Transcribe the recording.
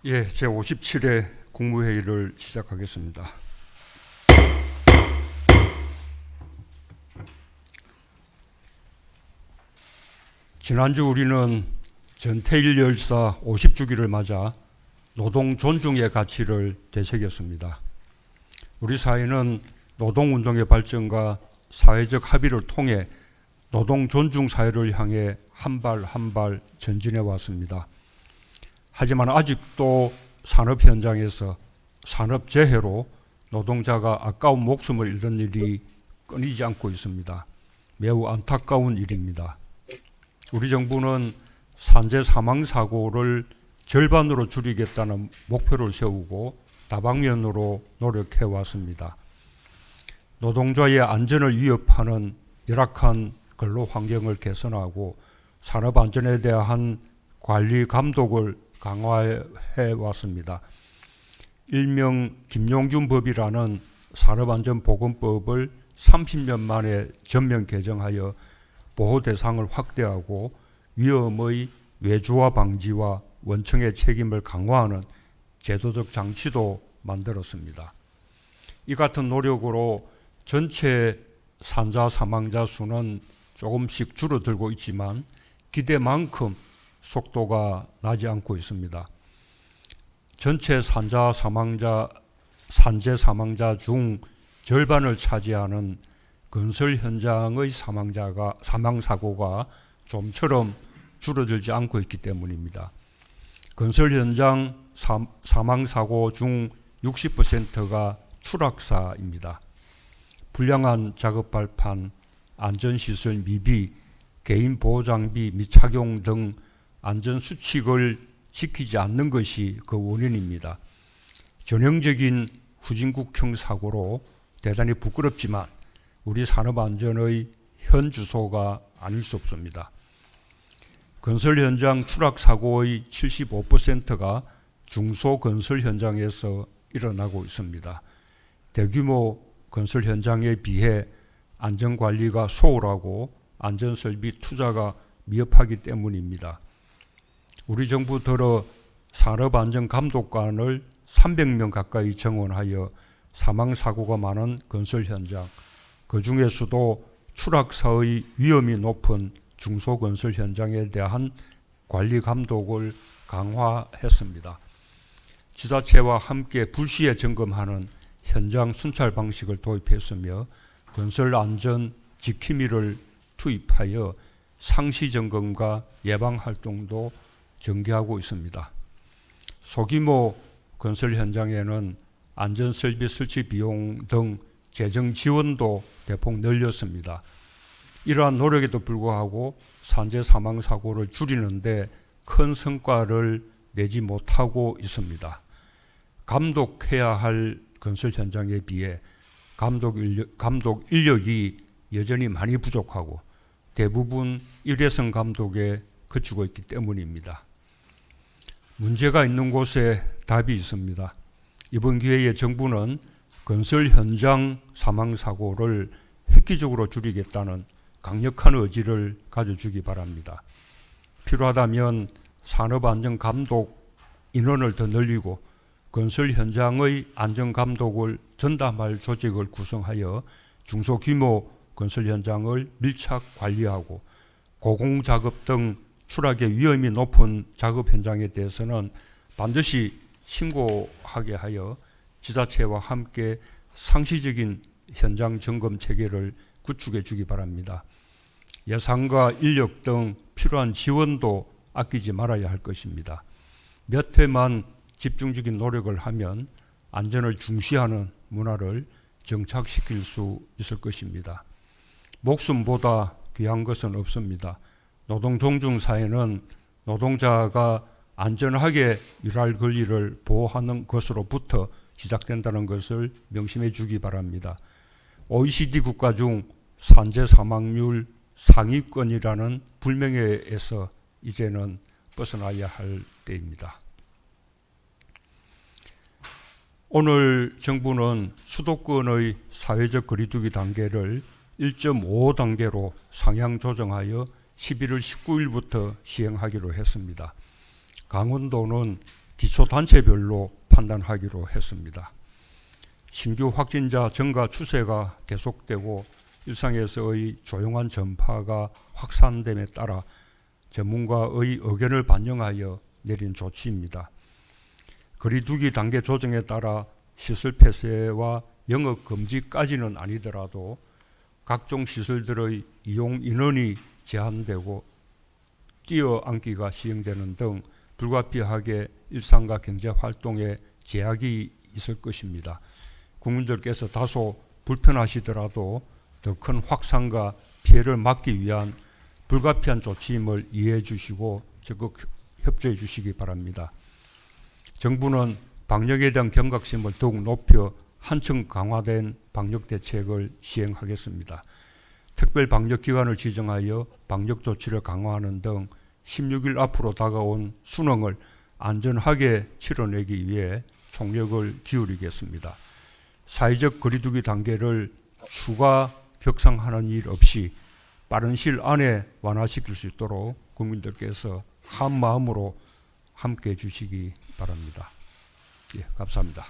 제57회 국무회의를 시작하겠습니다. 지난주 우리는 전태일 열사 50주기를 맞아 노동 존중의 가치를 되새겼습니다. 우리 사회는 노동운동의 발전과 사회적 합의를 통해 노동 존중 사회를 향해 한 발 한 발 전진해 왔습니다. 하지만 아직도 산업 현장에서 산업재해로 노동자가 아까운 목숨을 잃는 일이 끊이지 않고 있습니다. 매우 안타까운 일입니다. 우리 정부는 산재 사망 사고를 절반으로 줄이겠다는 목표를 세우고 다방면으로 노력해 왔습니다. 노동자의 안전을 위협하는 열악한 근로 환경을 개선하고 산업 안전에 대한 관리 감독을 강화해 왔습니다. 일명 김용준 법이라는 산업안전보건법을 30년 만에 전면 개정하여 보호 대상을 확대하고 위험의 외주화 방지와 원청의 책임을 강화하는 제도적 장치도 만들었습니다. 이 같은 노력으로 전체 산자 사망자 수는 조금씩 줄어들고 있지만 기대만큼 속도가 나지 않고 있습니다. 전체 산재 사망자 중 절반을 차지하는 건설 현장의 사망사고가 좀처럼 줄어들지 않고 있기 때문입니다. 건설 현장 사망사고 중 60%가 추락사입니다. 불량한 작업 발판, 안전시설 미비, 개인 보호장비 미착용 등 안전수칙을 지키지 않는 것이 그 원인입니다. 전형적인 후진국형 사고로 대단히 부끄럽지만 우리 산업안전의 현 주소가 아닐 수 없습니다. 건설 현장 추락 사고의 75%가 중소건설 현장에서 일어나고 있습니다. 대규모 건설 현장에 비해 안전관리가 소홀하고 안전설비 투자가 미흡하기 때문입니다. 우리 정부 들어 산업안전감독관을 300명 가까이 정원하여 사망사고가 많은 건설 현장, 그 중에서도 추락사의 위험이 높은 중소건설 현장에 대한 관리 감독을 강화했습니다. 지자체와 함께 불시에 점검하는 현장 순찰 방식을 도입했으며 건설 안전 지킴이를 투입하여 상시 점검과 예방 활동도 전개하고 있습니다. 소규모 건설 현장에는 안전설비 설치 비용 등 재정 지원도 대폭 늘렸습니다. 이러한 노력에도 불구하고 산재 사망 사고를 줄이는데 큰 성과를 내지 못하고 있습니다. 감독해야 할 건설 현장에 비해 감독 인력이 여전히 많이 부족하고 대부분 일회성 감독에 그치고 있기 때문입니다. 문제가 있는 곳에 답이 있습니다. 이번 기회에 정부는 건설 현장 사망사고를 획기적으로 줄이겠다는 강력한 의지를 가져주기 바랍니다. 필요하다면 산업안전감독 인원을 더 늘리고 건설 현장의 안전감독을 전담할 조직을 구성하여 중소규모 건설 현장을 밀착 관리하고 고공작업 등 추락의 위험이 높은 작업 현장에 대해서는 반드시 신고하게 하여 지자체와 함께 상시적인 현장 점검 체계를 구축해 주기 바랍니다. 예산과 인력 등 필요한 지원도 아끼지 말아야 할 것입니다. 몇 해만 집중적인 노력을 하면 안전을 중시하는 문화를 정착시킬 수 있을 것입니다. 목숨보다 귀한 것은 없습니다. 노동 존중 사회는 노동자가 안전하게 일할 권리를 보호하는 것으로부터 시작된다는 것을 명심해 주기 바랍니다. OECD 국가 중 산재 사망률 상위권이라는 불명예에서 이제는 벗어나야 할 때입니다. 오늘 정부는 수도권의 사회적 거리두기 단계를 1.5단계로 상향 조정하여 11월 19일부터 시행하기로 했습니다. 강원도는 기초단체별로 판단하기로 했습니다. 신규 확진자 증가 추세가 계속되고 일상에서의 조용한 전파가 확산됨에 따라 전문가의 의견을 반영하여 내린 조치입니다. 거리두기 단계 조정에 따라 시설 폐쇄와 영업 금지까지는 아니더라도 각종 시설들의 이용 인원이 제한되고 뛰어앉기가 시행되는 등 불가피하게 일상과 경제 활동에 제약이 있을 것입니다. 국민들께서 다소 불편하시더라도 더 큰 확산과 피해를 막기 위한 불가피한 조치임을 이해해 주시고 적극 협조해 주시기 바랍니다. 정부는 방역에 대한 경각심을 더욱 높여 한층 강화된 방역 대책을 시행하겠습니다. 특별 방역 기관을 지정하여 방역 조치를 강화하는 등 16일 앞으로 다가온 수능을 안전하게 치러내기 위해 총력을 기울이겠습니다. 사회적 거리두기 단계를 추가 격상하는 일 없이 빠른 시일 안에 완화시킬 수 있도록 국민들께서 한 마음으로 함께해 주시기 바랍니다. 예, 감사합니다.